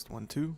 Test 1 2.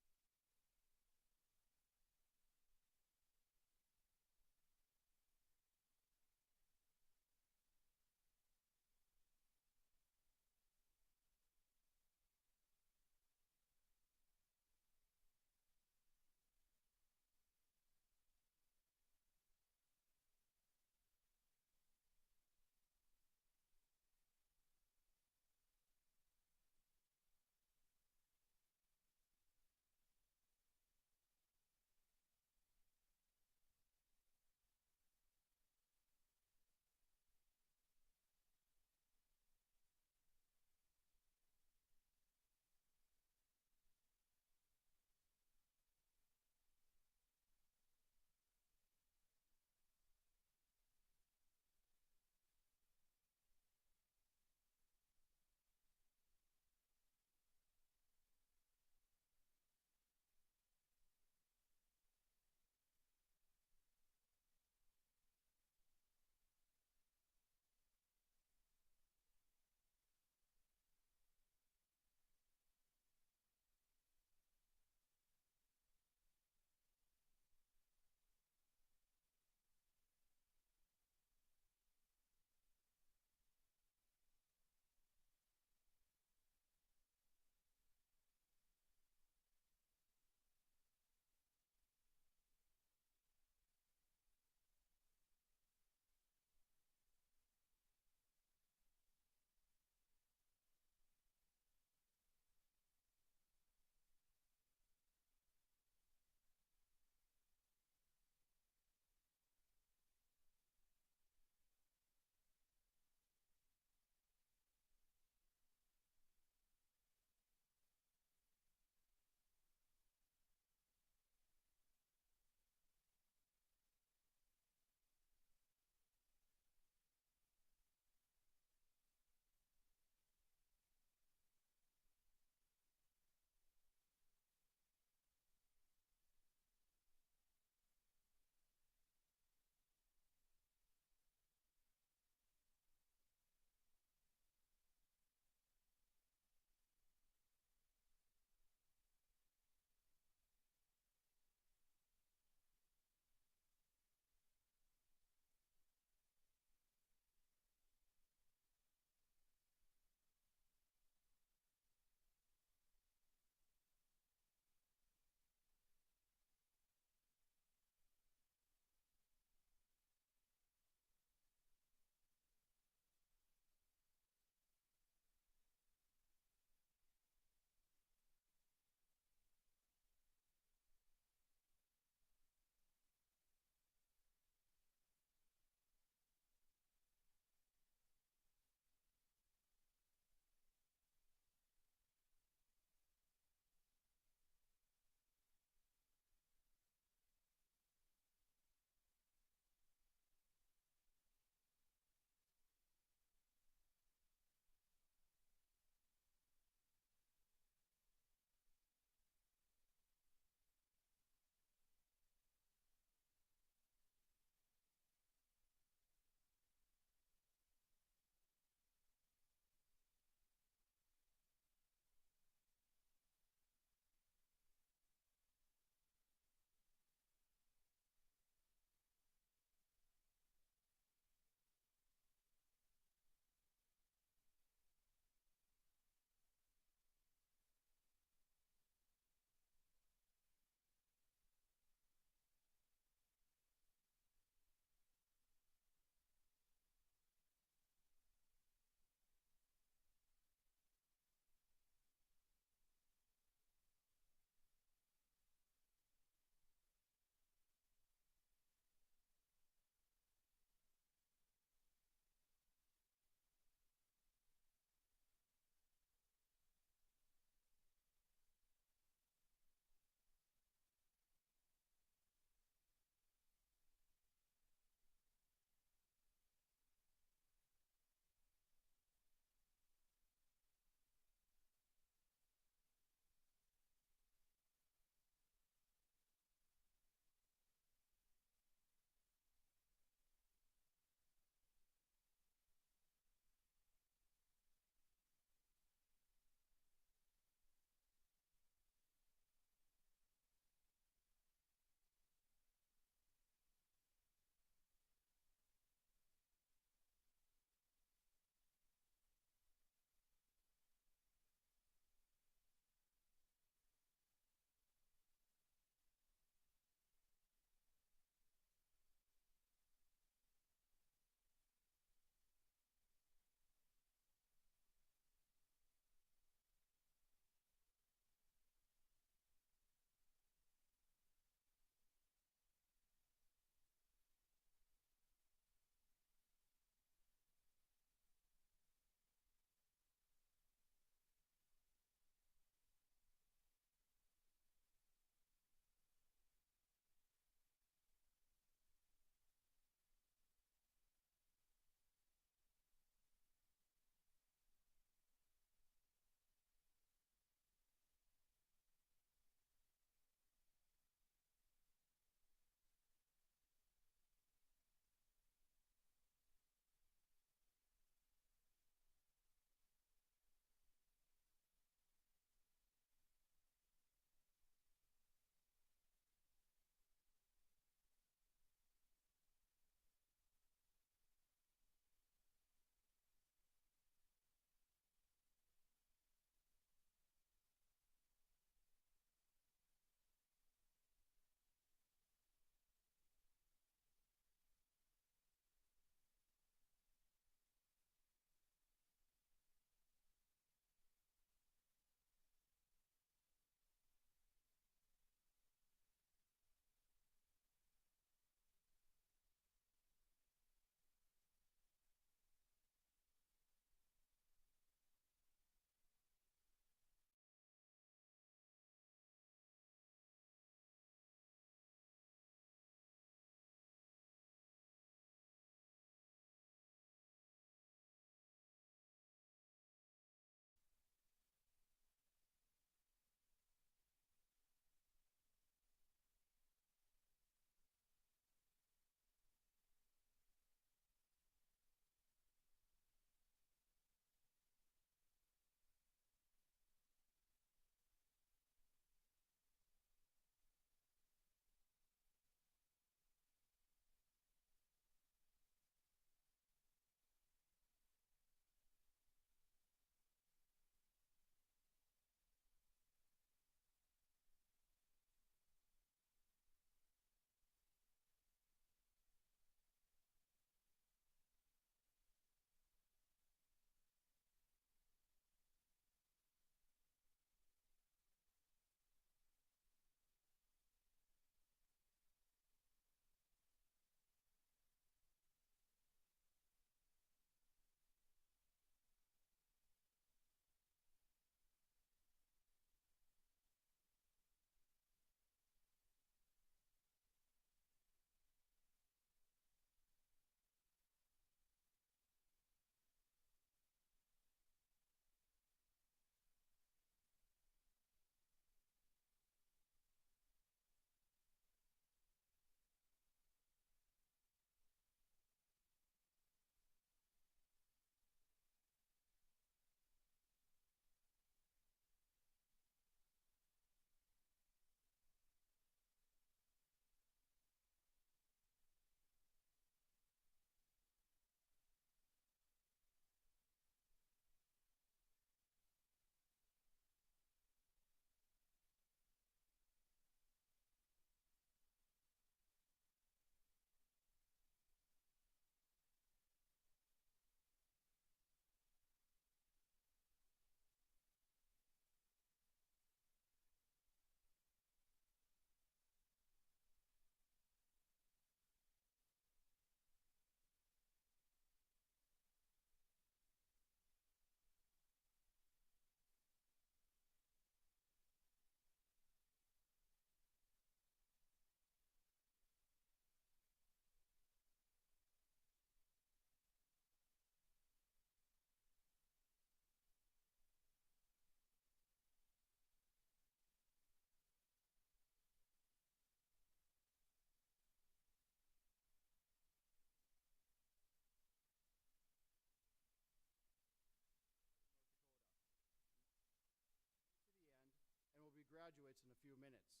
graduates in a few minutes.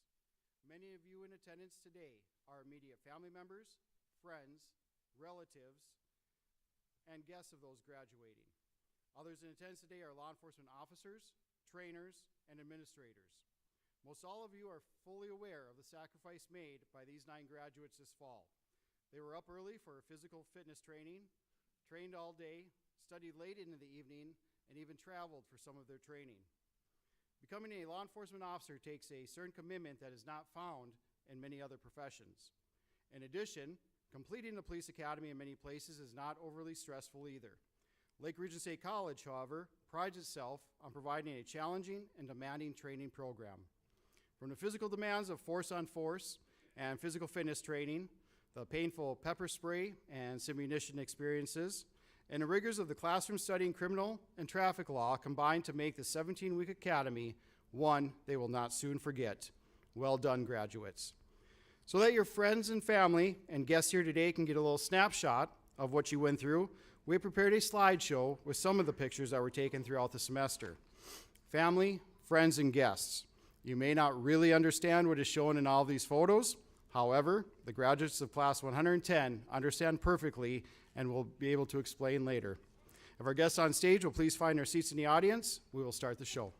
Many of you in attendance today are immediate family members, friends, relatives, and guests of those graduating. Others in attendance today are law enforcement officers, trainers, and administrators. Most all of you are fully aware of the sacrifice made by these 9 graduates this fall. They were up early for physical fitness training, trained all day, studied late into the evening, and even traveled for some of their training. Becoming a law enforcement officer takes a certain commitment that is not found in many other professions. In addition, completing the police academy in many places is not overly stressful either. Lake Region State College, however, prides itself on providing a challenging and demanding training program. From the physical demands of force-on-force and physical fitness training, the painful pepper spray and simunition experiences, and the rigors of the classroom studying criminal and traffic law combined to make the 17-week academy one they will not soon forget. Well done, graduates. So that your friends and family and guests here today can get a little snapshot of what you went through, we prepared a slideshow with some of the pictures that were taken throughout the semester. Family, friends, and guests. You may not really understand what is shown in all of these photos. However, the graduates of class 110 understand perfectly and will be able to explain later. If our guests on stage will please find their seats in the audience, we will start the show.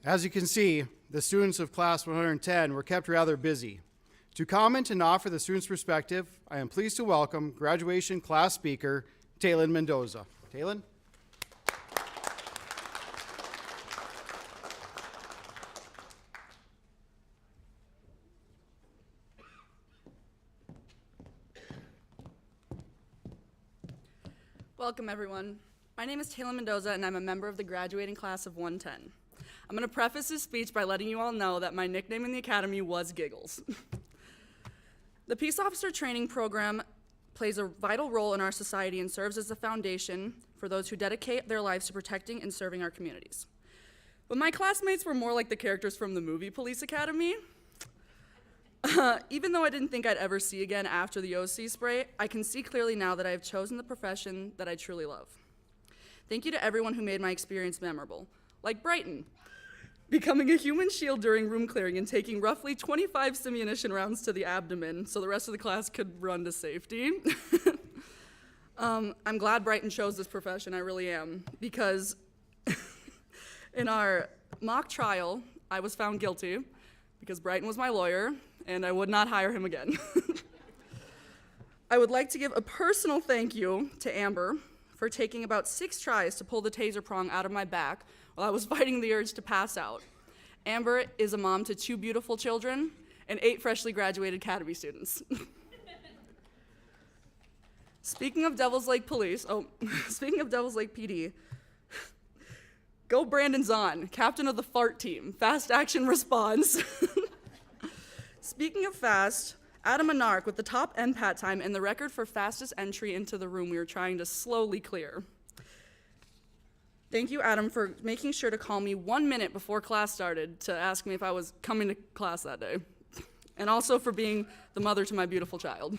As you can see, the students of Class 110 were kept rather busy. To comment and offer the students' perspective, I am pleased to welcome graduation class speaker, Taylin Mendoza. Taylin? Welcome, everyone. My name is Taylin Mendoza, and I'm a member of the graduating class of 110. I'm going to preface this speech by letting you all know that my nickname in the academy was Giggles. The Peace Officer Training Program plays a vital role in our society and serves as the foundation for those who dedicate their lives to protecting and serving our communities. But my classmates were more like the characters from the movie Police Academy. Even though I didn't think I'd ever see again after the OC spray, I can see clearly now that I have chosen the profession that I truly love. Thank you to everyone who made my experience memorable, like Brighton, becoming a human shield during room clearing and taking roughly 25 simunition rounds to the abdomen so the rest of the class could run to safety. I'm glad Brighton chose this profession, I really am, because in our mock trial, I was found guilty because Brighton was my lawyer, and I would not hire him again. I would like to give a personal thank you to Amber for taking about 6 tries to pull the taser prong out of my back while I was fighting the urge to pass out. Amber is a mom to 2 beautiful children and 8 freshly graduated academy students. Speaking of Devils Lake PD, go Brandon Zahn, captain of the FART team, Fast Action Response. Speaking of fast, Adam Anark with the top NPAT time and the record for fastest entry into the room we were trying to slowly clear. Thank you, Adam, for making sure to call me 1 minute before class started to ask me if I was coming to class that day, and also for being the mother to my beautiful child.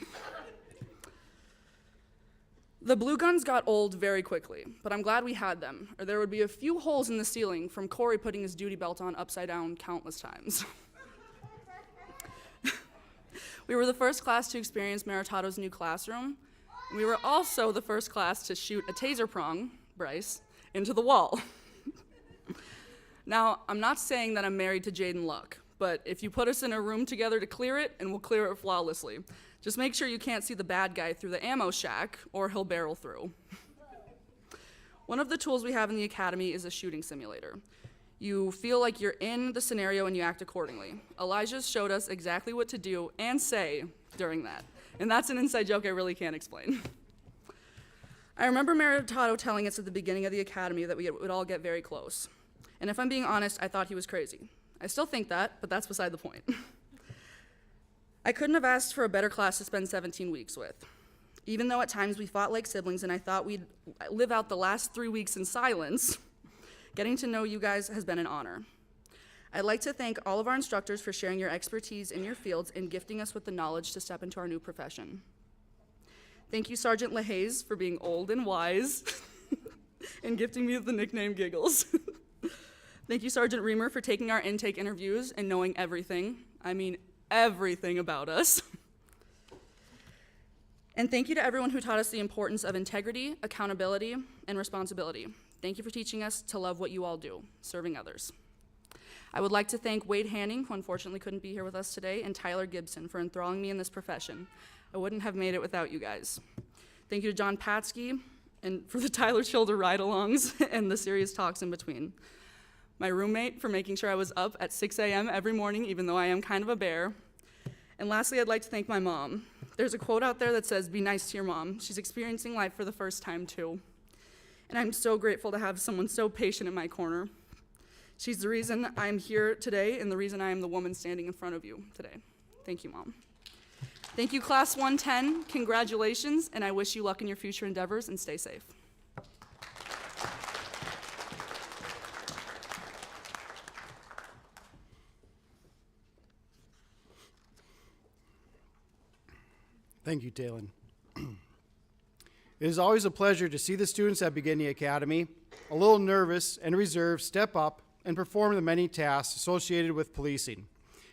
The blue guns got old very quickly, but I'm glad we had them, or there would be a few holes in the ceiling from Corey putting his duty belt on upside down countless times. We were the first class to experience Meritato's new classroom, and we were also the first class to shoot a taser prong, Bryce, into the wall. Now, I'm not saying that I'm married to Jaden Luck, but if you put us in a room together to clear it, and we'll clear it flawlessly. Just make sure you can't see the bad guy through the ammo shack, or he'll barrel through. One of the tools we have in the academy is a shooting simulator. You feel like you're in the scenario and you act accordingly. Elijah showed us exactly what to do and say during that. And that's an inside joke I really can't explain. I remember Meritato telling us at the beginning of the academy that we would all get very close. And if I'm being honest, I thought he was crazy. I still think that, but that's beside the point. I couldn't have asked for a better class to spend 17 weeks with. Even though at times we fought like siblings and I thought we'd live out the last 3 weeks in silence, getting to know you guys has been an honor. I'd like to thank all of our instructors for sharing your expertise in your fields and gifting us with the knowledge to step into our new profession. Thank you, Sergeant LaHaze, for being old and wise and gifting me the nickname Giggles. Thank you, Sergeant Reamer, for taking our intake interviews and knowing everything. I mean, everything about us. And thank you to everyone who taught us the importance of integrity, accountability, and responsibility. Thank you for teaching us to love what you all do, serving others. I would like to thank Wade Hanning, who unfortunately couldn't be here with us today, and Tyler Gibson for enthralling me in this profession. I wouldn't have made it without you guys. Thank you to John Patsky and for the Tyler Childer ride-alongs and the serious talks in between. My roommate for making sure I was up at 6 a.m. every morning, even though I am kind of a bear. And lastly, I'd like to thank my mom. There's a quote out there that says, "Be nice to your mom. She's experiencing life for the first time too." And I'm so grateful to have someone so patient in my corner. She's the reason I'm here today and the reason I am the woman standing in front of you today. Thank you, Mom. Thank you, Class 110. Congratulations, and I wish you luck in your future endeavors, and stay safe. Thank you, Taylin. It is always a pleasure to see the students at Beginning Academy, a little nervous and reserved, step up and perform the many tasks associated with policing.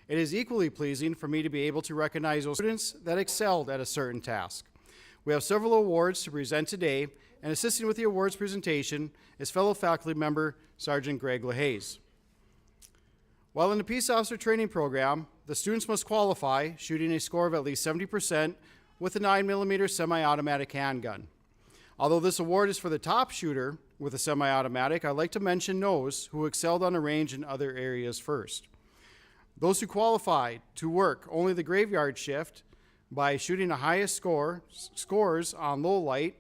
It is equally pleasing for me to be able to recognize those students that excelled at a certain task. We have several awards to present today, and assisting with the awards presentation is fellow faculty member Sergeant Greg LaHaze. While in the Peace Officer Training Program, the students must qualify shooting a score of at least 70% with a 9mm semi-automatic handgun. Although this award is for the top shooter with a semi-automatic, I'd like to mention those who excelled on the range in other areas first. Those who qualified to work only the graveyard shift by shooting the highest scores on low light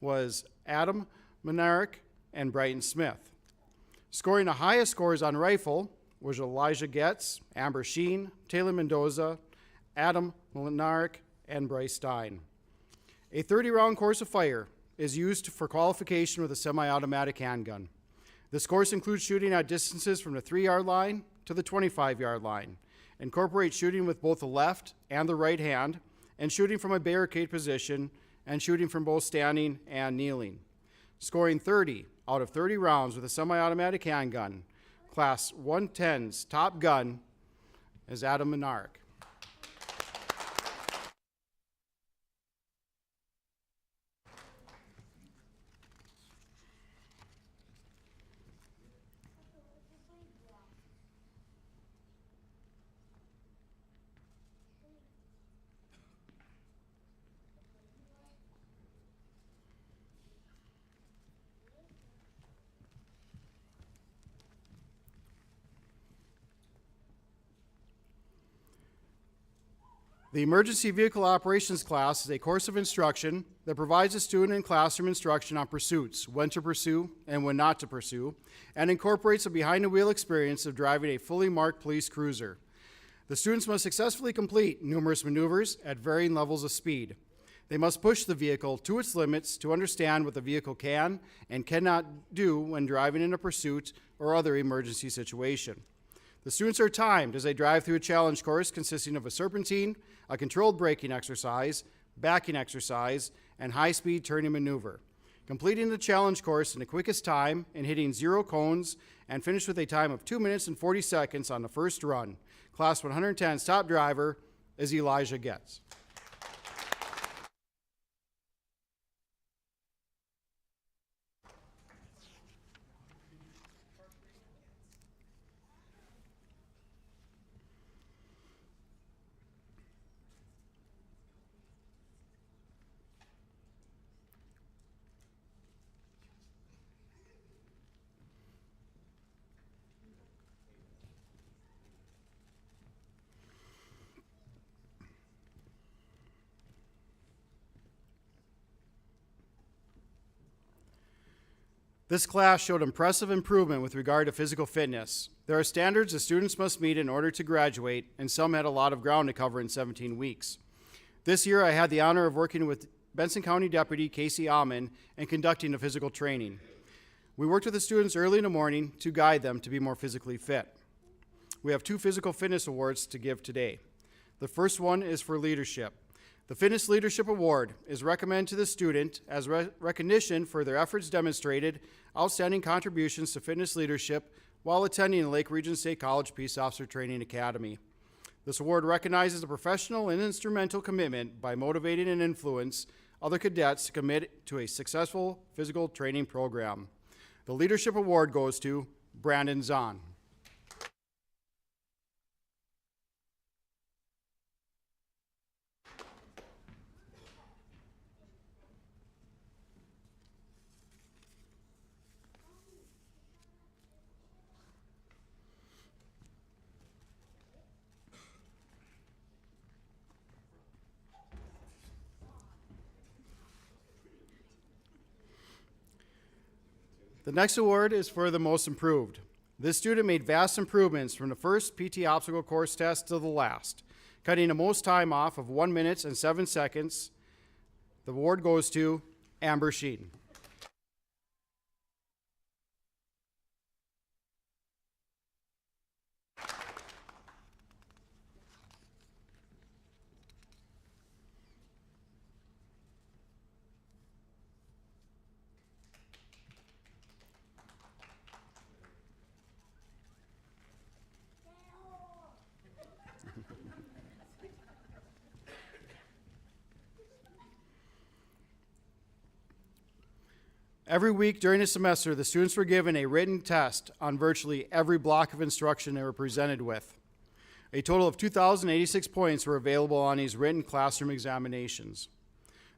was Adam Menarek and Brighton Smith. Scoring the highest scores on rifle was Elijah Getz, Amber Sheen, Taylor Mendoza, Adam Menarek, and Bryce Stein. A 30-round course of fire is used for qualification with a semi-automatic handgun. This course includes shooting at distances from the 3-yard line to the 25-yard line, incorporates shooting with both the left and the right hand, and shooting from a barricade position, and shooting from both standing and kneeling. Scoring 30 out of 30 rounds with a semi-automatic handgun, Class 110's top gun is Adam Menarek. The Emergency Vehicle Operations class is a course of instruction that provides a student in classroom instruction on pursuits, when to pursue and when not to pursue, and incorporates a behind-the-wheel experience of driving a fully marked police cruiser. The students must successfully complete numerous maneuvers at varying levels of speed. They must push the vehicle to its limits to understand what the vehicle can and cannot do when driving in a pursuit or other emergency situation. The students are timed as they drive through a challenge course consisting of a serpentine, a controlled braking exercise, backing exercise, and high-speed turning maneuver. Completing the challenge course in the quickest time and hitting 0 cones and finish with a time of 2 minutes and 40 seconds on the first run. Class 110's top driver is Elijah Getz. This class showed impressive improvement with regard to physical fitness. There are standards the students must meet in order to graduate, and some had a lot of ground to cover in 17 weeks. This year, I had the honor of working with Benson County Deputy Casey Amon and conducting the physical training. We worked with the students early in the morning to guide them to be more physically fit. We have 2 physical fitness awards to give today. The first one is for leadership. The Fitness Leadership Award is recommended to the student as recognition for their efforts demonstrated, outstanding contributions to fitness leadership while attending the Lake Region State College Peace Officer Training Academy. This award recognizes the professional and instrumental commitment by motivating and influence other cadets to commit to a successful physical training program. The Leadership Award goes to Brandon Zahn. The next award is for the most improved. This student made vast improvements from the first PT obstacle course test to the last, cutting the most time off of 1 minute and 7 seconds. The award goes to Amber Sheen. Every week during the semester, the students were given a written test on virtually every block of instruction they were presented with. A total of 2,086 points were available on these written classroom examinations.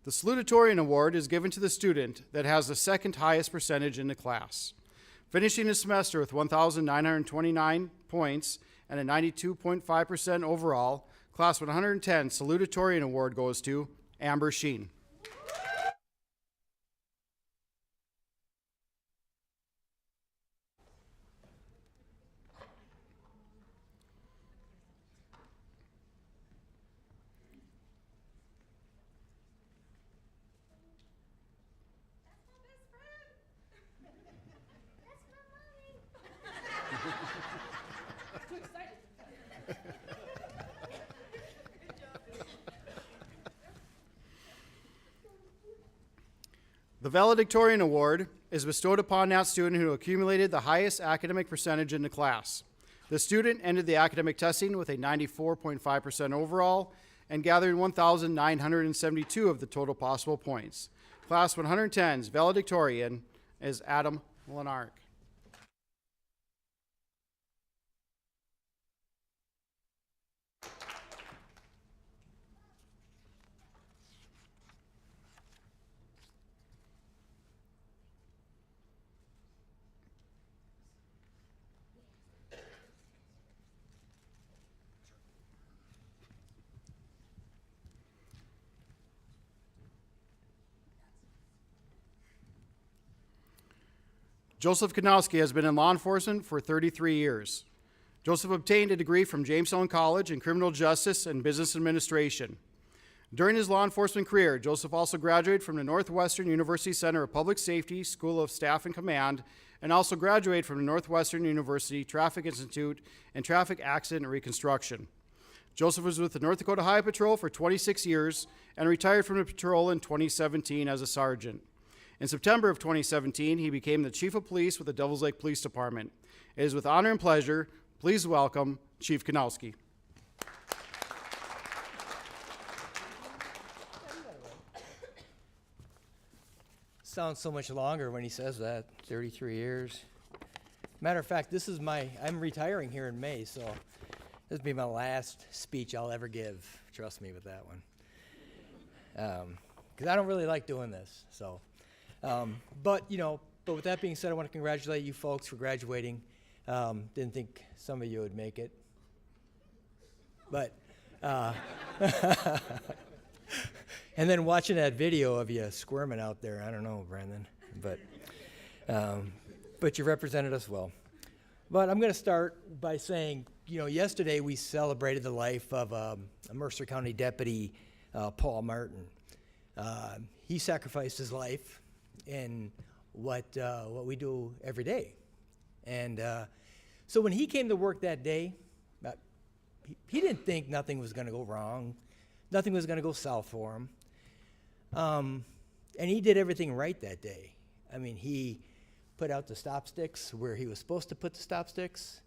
The salutatorian award is given to the student that has the second highest percentage in the class. Finishing the semester with 1,929 points and a 92.5% overall, Class 110 salutatorian award goes to Amber Sheen. The valedictorian award is bestowed upon that student who accumulated the highest academic percentage in the class. The student ended the academic testing with a 94.5% overall and gathered 1,972 of the total possible points. Class 110's valedictorian is Adam Lenark. Joseph Kanowski has been in law enforcement for 33 years. Joseph obtained a degree from Jamestown College in criminal justice and business administration. During his law enforcement career, Joseph also graduated from the Northwestern University Center of Public Safety School of Staff and Command, and also graduated from the Northwestern University Traffic Institute in Traffic Accident Reconstruction. Joseph was with the North Dakota Highway Patrol for 26 years and retired from the patrol in 2017 as a sergeant. In September of 2017, he became the Chief of Police with the Devils Lake Police Department. It is with honor and pleasure, please welcome Chief Kanowski. Sounds so much longer when he says that, 33 years. Matter of fact, I'm retiring here in May, so this will be my last speech I'll ever give. Trust me with that one. Because I don't really like doing this, so. But with that being said, I want to congratulate you folks for graduating. Didn't think some of you would make it. But, and then watching that video of you squirming out there, I don't know, Brandon, but you represented us well. But I'm going to start by saying, yesterday we celebrated the life of a Mercer County deputy, Paul Martin. He sacrificed his life in what we do every day. And so when he came to work that day, he didn't think nothing was going to go wrong. Nothing was going to go south for him. And he did everything right that day. I mean, he put out the stop sticks where he was supposed to put the stop sticks,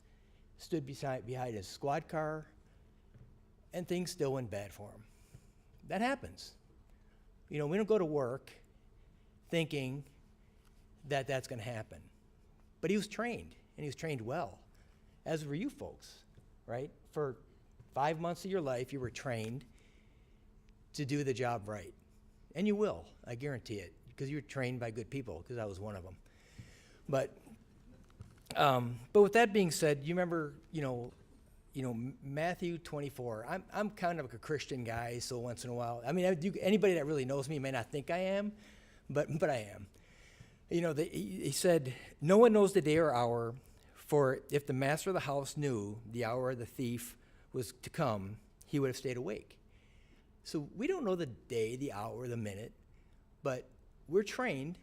stood behind his squad car, and things still went bad for him. That happens. We don't go to work thinking that that's going to happen. But he was trained, and he was trained well, as were you folks, right? For 5 months of your life, you were trained to do the job right. And you will, I guarantee it, because you're trained by good people, because I was one of them. But with that being said, you remember, Matthew 24. I'm kind of a Christian guy, so once in a while, anybody that really knows me may not think I am, but I am. He said, no one knows the day or hour, for if the master of the house knew the hour the thief was to come, he would have stayed awake. So we don't know the day, the hour, the minute, but we're trained,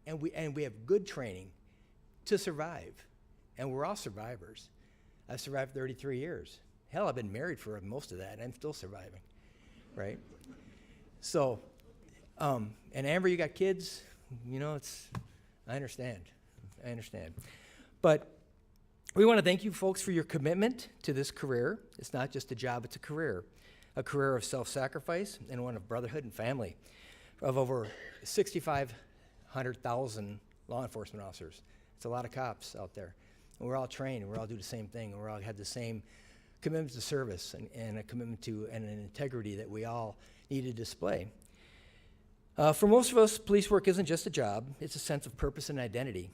and we have good training to survive, and we're all survivors. I've survived 33 years. Hell, I've been married for most of that, and I'm still surviving, right? So, and Amber, you got kids? I understand. But we want to thank you folks for your commitment to this career. It's not just a job, it's a career of self-sacrifice and one of brotherhood and family, of over 100,000 law enforcement officers. It's a lot of cops out there. And we're all trained, and we all do the same thing, and we all have the same commitment to service and a commitment to and an integrity that we all need to display. For most of us, police work isn't just a job, it's a sense of purpose and identity.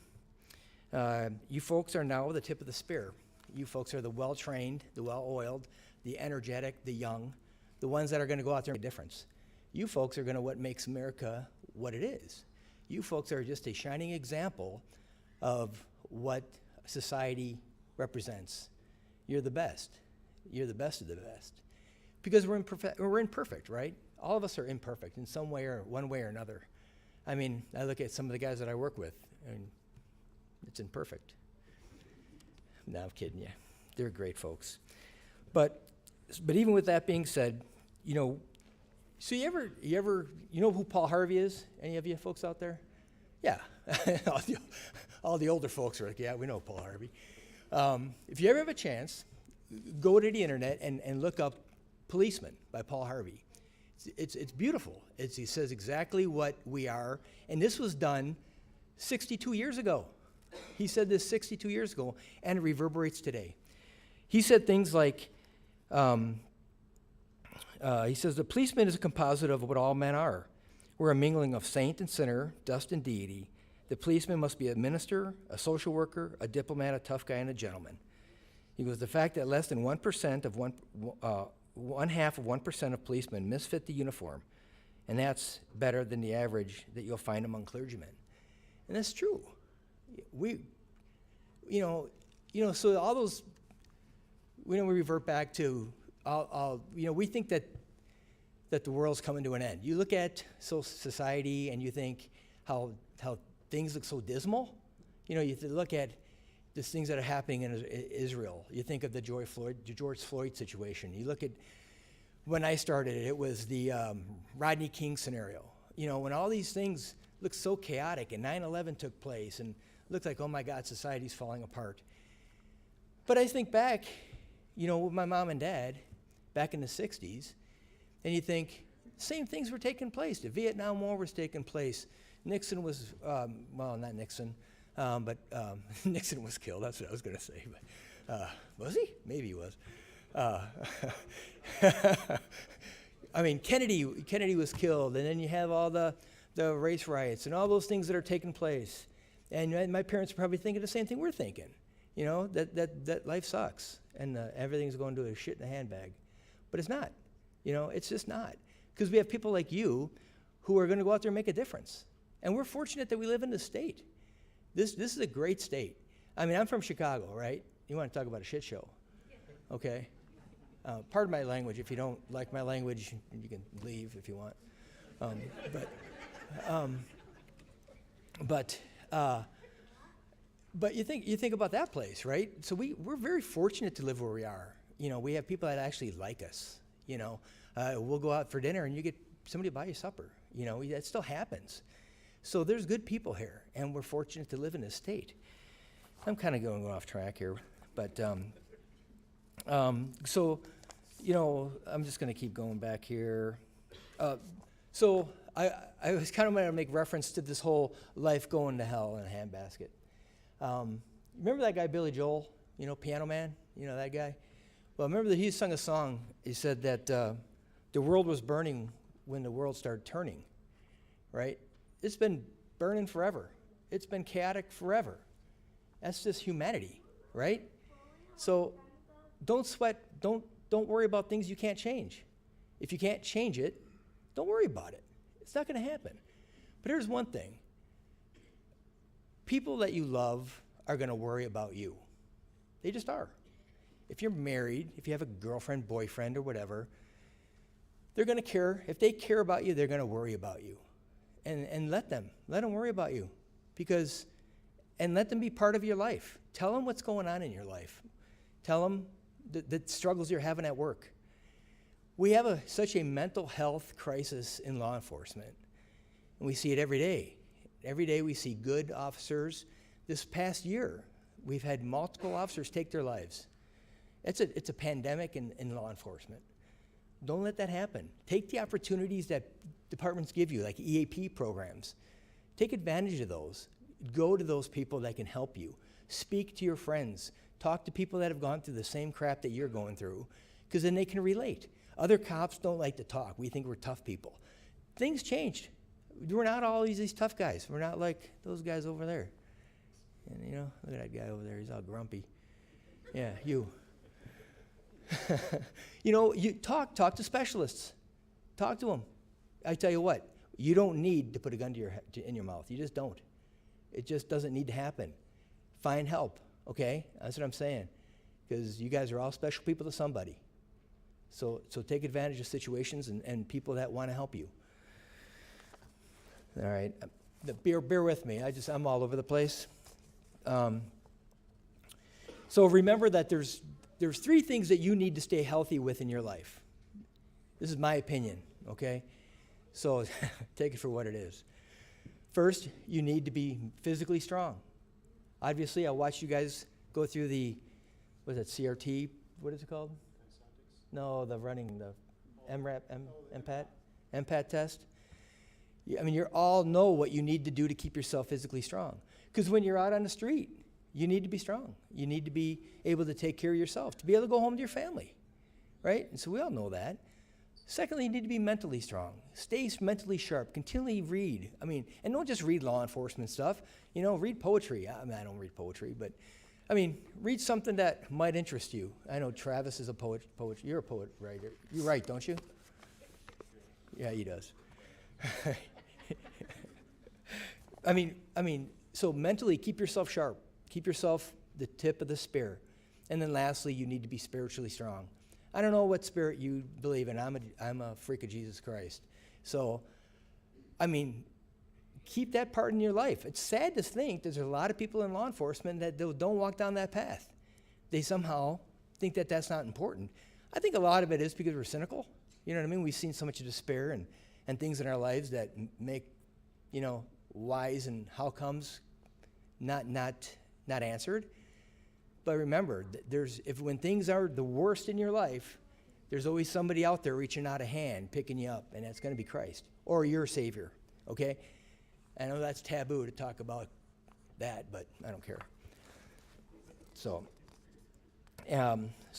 You folks are now the tip of the spear. You folks are the well-trained, the well-oiled, the energetic, the young, the ones that are going to go out there and make a difference. You folks are going to what makes America what it is. You folks are just a shining example of what society represents. You're the best. You're the best of the best. Because we're imperfect, right? All of us are imperfect in some way or one way or another. I mean, I look at some of the guys that I work with, and it's imperfect. No, I'm kidding you. They're great folks. But even with that being said, you know, so you know who Paul Harvey is? Any of you folks out there? Yeah. all the older folks are like, yeah, we know Paul Harvey. If you ever have a chance, go to the internet and look up Policeman by Paul Harvey. It's beautiful. He says exactly what we are. And this was done 62 years ago. He said this 62 years ago, and it reverberates today. He said things like, he says, the policeman is a composite of what all men are. We're a mingling of saint and sinner, dust and deity. The policeman must be a minister, a social worker, a diplomat, a tough guy, and a gentleman. He goes, the fact that less than 1% of one half of 1% of policemen misfit the uniform, and that's better than the average that you'll find among clergymen. And that's true. So all those, we revert back to, we think that the world's coming to an end. You look at society and you think how things look so dismal. You know, you look at the things that are happening in Israel. You think of the George Floyd situation. You look at, when I started it was the Rodney King scenario. You know, when all these things look so chaotic and 9/11 took place and looked like, oh my God, society's falling apart. But I think back, with my mom and dad back in the 60s, and you think, same things were taking place. The Vietnam War was taking place. Nixon was, not Nixon, but Nixon was killed. That's what I was going to say. But, was he? Maybe he was. I mean, Kennedy was killed, and then you have all the race riots and all those things that are taking place. And my parents are probably thinking the same thing we're thinking, that life sucks and everything's going to a shit in a handbag. But it's not. It's just not. Because we have people like you who are going to go out there and make a difference. And we're fortunate that we live in this state. This is a great state. I mean, I'm from Chicago, right? You want to talk about a shit show. Okay? Pardon my language. If you don't like my language, you can leave if you want. But you think about that place, right? So we're very fortunate to live where we are. We have people that actually like us. We'll go out for dinner and you get somebody to buy you supper. That still happens. So there's good people here, and we're fortunate to live in this state. I'm kind of going off track here, but so I'm just going to keep going back here. So I was kind of going to make reference to this whole life going to hell in a handbasket. Remember that guy Billy Joel, Piano Man, that guy? Well, remember that he sung a song. He said that the world was burning when the world started turning, right? It's been burning forever. It's been chaotic forever. That's just humanity, right? So don't sweat. Don't worry about things you can't change. If you can't change it, don't worry about it. It's not going to happen. But here's one thing. People that you love are going to worry about you. They just are. If you're married, if you have a girlfriend, boyfriend, or whatever, they're going to care. If they care about you, they're going to worry about you. And let them worry about you. And let them be part of your life. Tell them what's going on in your life. Tell them the struggles you're having at work. We have such a mental health crisis in law enforcement, and we see it every day. Every day we see good officers. This past year, we've had multiple officers take their lives. It's a pandemic in law enforcement. Don't let that happen. Take the opportunities that departments give you, like EAP programs. Take advantage of those. Go to those people that can help you. Speak to your friends. Talk to people that have gone through the same crap that you're going through, because then they can relate. Other cops don't like to talk. We think we're tough people. Things changed. We're not all these tough guys. We're not like those guys over there. And you know, look at that guy over there. He's all grumpy. Yeah, you. You know, you talk to specialists. Talk to them. I tell you what, you don't need to put a gun in your mouth. You just don't. It just doesn't need to happen. Find help, okay? That's what I'm saying. Because you guys are all special people to somebody. So take advantage of situations and people that want to help you. All right. Bear with me. I'm all over the place. So remember that there's 3 things that you need to stay healthy with in your life. This is my opinion, okay? So take it for what it is. First, you need to be physically strong. Obviously, I watched you guys go through CRT? What is it called? No, the MPAT test. I mean, you all know what you need to do to keep yourself physically strong. Because when you're out on the street, you need to be strong. You need to be able to take care of yourself, to be able to go home to your family, right? And so we all know that. Secondly, you need to be mentally strong. Stay mentally sharp. Continually read. I mean, and don't just read law enforcement stuff. You know, read poetry. I mean, I don't read poetry, but I mean, read something that might interest you. I know Travis is a poet. You're a poet writer. You write, don't you? Yeah, he does. I mean, so mentally keep yourself sharp. Keep yourself the tip of the spear. And then lastly, you need to be spiritually strong. I don't know what spirit you believe in. I'm a freak of Jesus Christ. So, I mean, keep that part in your life. It's sad to think there's a lot of people in law enforcement that don't walk down that path. They somehow think that that's not important. I think a lot of it is because we're cynical. You know what I mean? We've seen so much despair and things in our lives that make, you know, whys and how comes not answered. But remember, when things are the worst in your life, there's always somebody out there reaching out a hand, picking you up, and that's going to be Christ or your Savior, okay? I know that's taboo to talk about that, but I don't care. So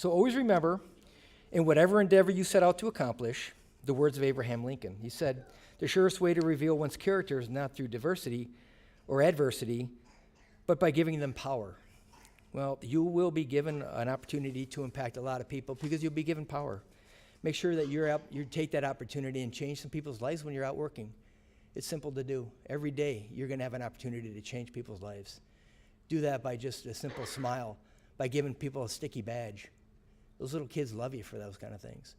always remember, in whatever endeavor you set out to accomplish, the words of Abraham Lincoln. He said, the surest way to reveal one's character is not through diversity or adversity, but by giving them power. Well, you will be given an opportunity to impact a lot of people because you'll be given power. Make sure that you take that opportunity and change some people's lives when you're out working. It's simple to do. Every day, you're going to have an opportunity to change people's lives. Do that by just a simple smile, by giving people a sticky badge. Those little kids love you for those kind of things.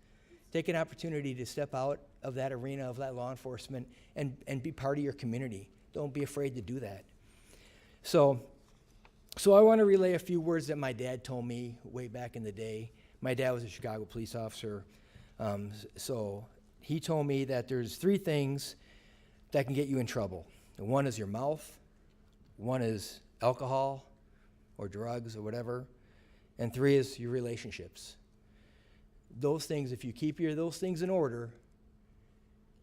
Take an opportunity to step out of that arena of that law enforcement and be part of your community. Don't be afraid to do that. So I want to relay a few words that my dad told me way back in the day. My dad was a Chicago police officer. So he told me that there's 3 things that can get you in trouble. And one is your mouth, one is alcohol or drugs or whatever, and 3 is your relationships. Those things, if you keep those things in order,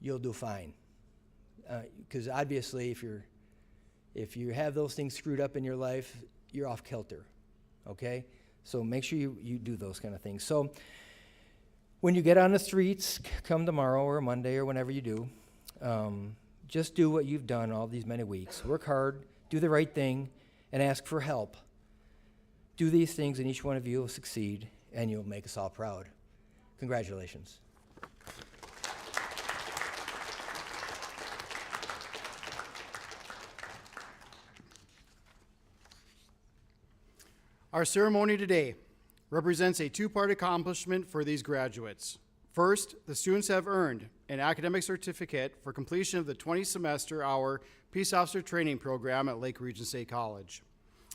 you'll do fine. Because obviously, if you have those things screwed up in your life, you're off kilter, okay? So make sure you do those kind of things. So when you get on the streets, come tomorrow or Monday or whenever you do, just do what you've done all these many weeks. Work hard, do the right thing, and ask for help. Do these things, and each one of you will succeed, and you'll make us all proud. Congratulations. Our ceremony today represents a 2-part accomplishment for these graduates. First, the students have earned an academic certificate for completion of the 20-semester-hour Peace Officer Training Program at Lake Region State College.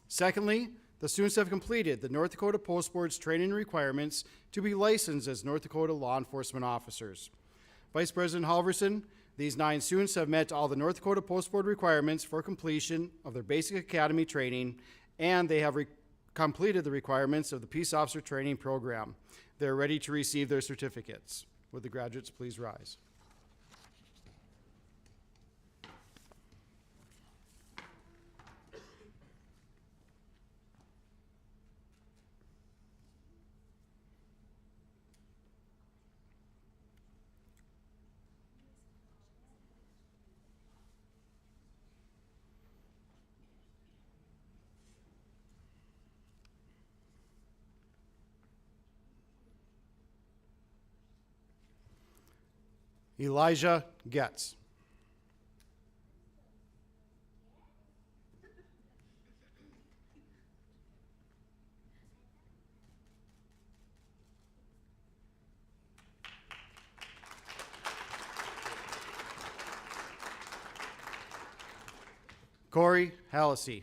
Secondly, the students have completed the North Dakota Post Board's training requirements to be licensed as North Dakota law enforcement officers. Vice President Halverson, these 9 students have met all the North Dakota Post Board requirements for completion of their basic academy training, and they have completed the requirements of the Peace Officer Training Program. They're ready to receive their certificates. Would the graduates please rise? Elijah Getz. Corey Hallisey.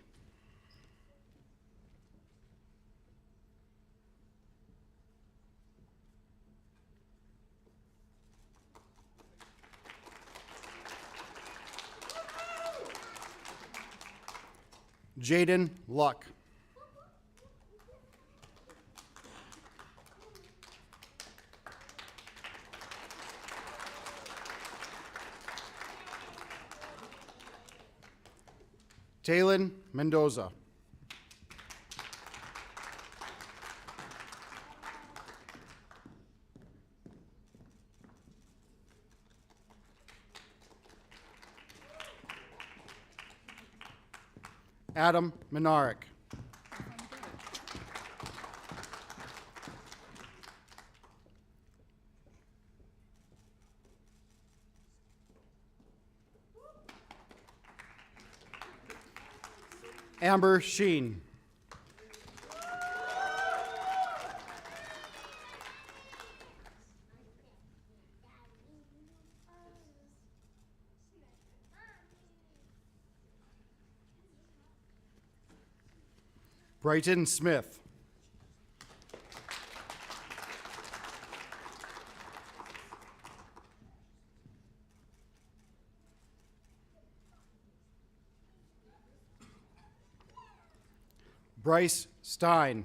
Jaden Luck. Taylin Mendoza. Adam Minarik. Amber Sheen. Brighton Smith. Bryce Stein.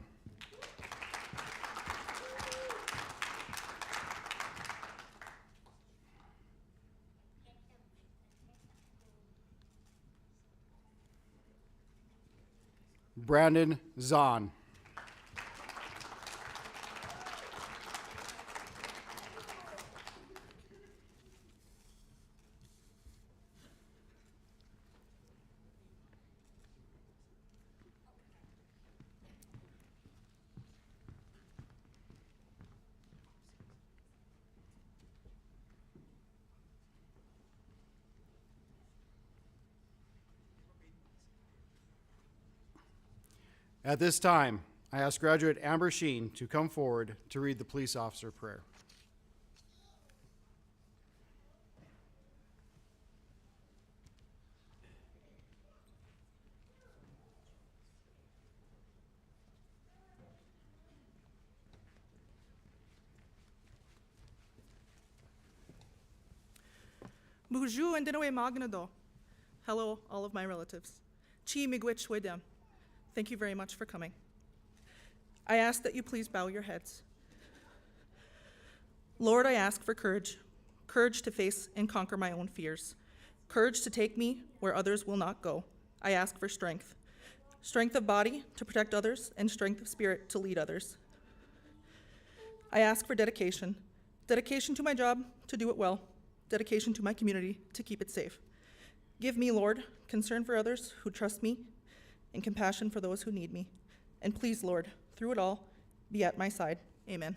Brandon Zahn. At this time, I ask graduate Amber Sheen to come forward to read the police officer prayer. Bonjour and Dinoe Magnado. Hello, all of my relatives. Chi Miigwech Wedem. Thank you very much for coming. I ask that you please bow your heads. Lord, I ask for courage, courage to face and conquer my own fears, courage to take me where others will not go. I ask for strength, strength of body to protect others and strength of spirit to lead others. I ask for dedication, dedication to my job to do it well, dedication to my community to keep it safe. Give me, Lord, concern for others who trust me and compassion for those who need me. And please, Lord, through it all, be at my side. Amen.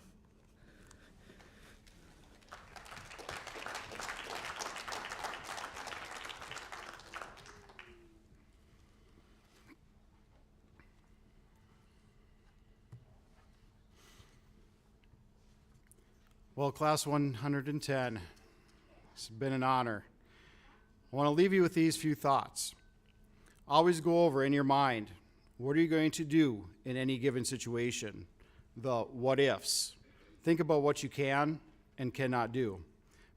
Well, Class 110, it's been an honor. I want to leave you with these few thoughts. Always go over in your mind, what are you going to do in any given situation? The what ifs. Think about what you can and cannot do.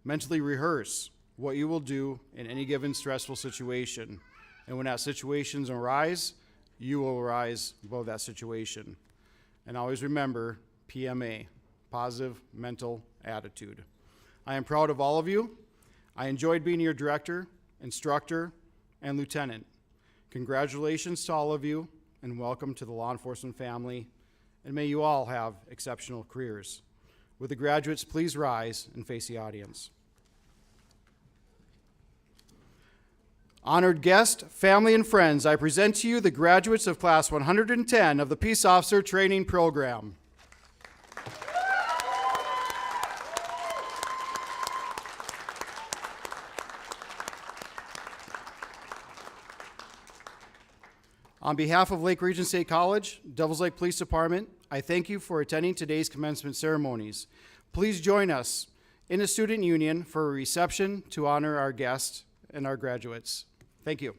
Mentally rehearse what you will do in any given stressful situation. And when that situation arises, you will rise above that situation. And always remember PMA, positive mental attitude. I am proud of all of you. I enjoyed being your director, instructor, and lieutenant. Congratulations to all of you, and welcome to the law enforcement family, and may you all have exceptional careers. Would the graduates please rise and face the audience? Honored guest, family, and friends, I present to you the graduates of Class 110 of the Peace Officer Training Program. On behalf of Lake Region State College, Devils Lake Police Department, I thank you for attending today's commencement ceremonies. Please join us in the Student Union for a reception to honor our guests and our graduates. Thank you.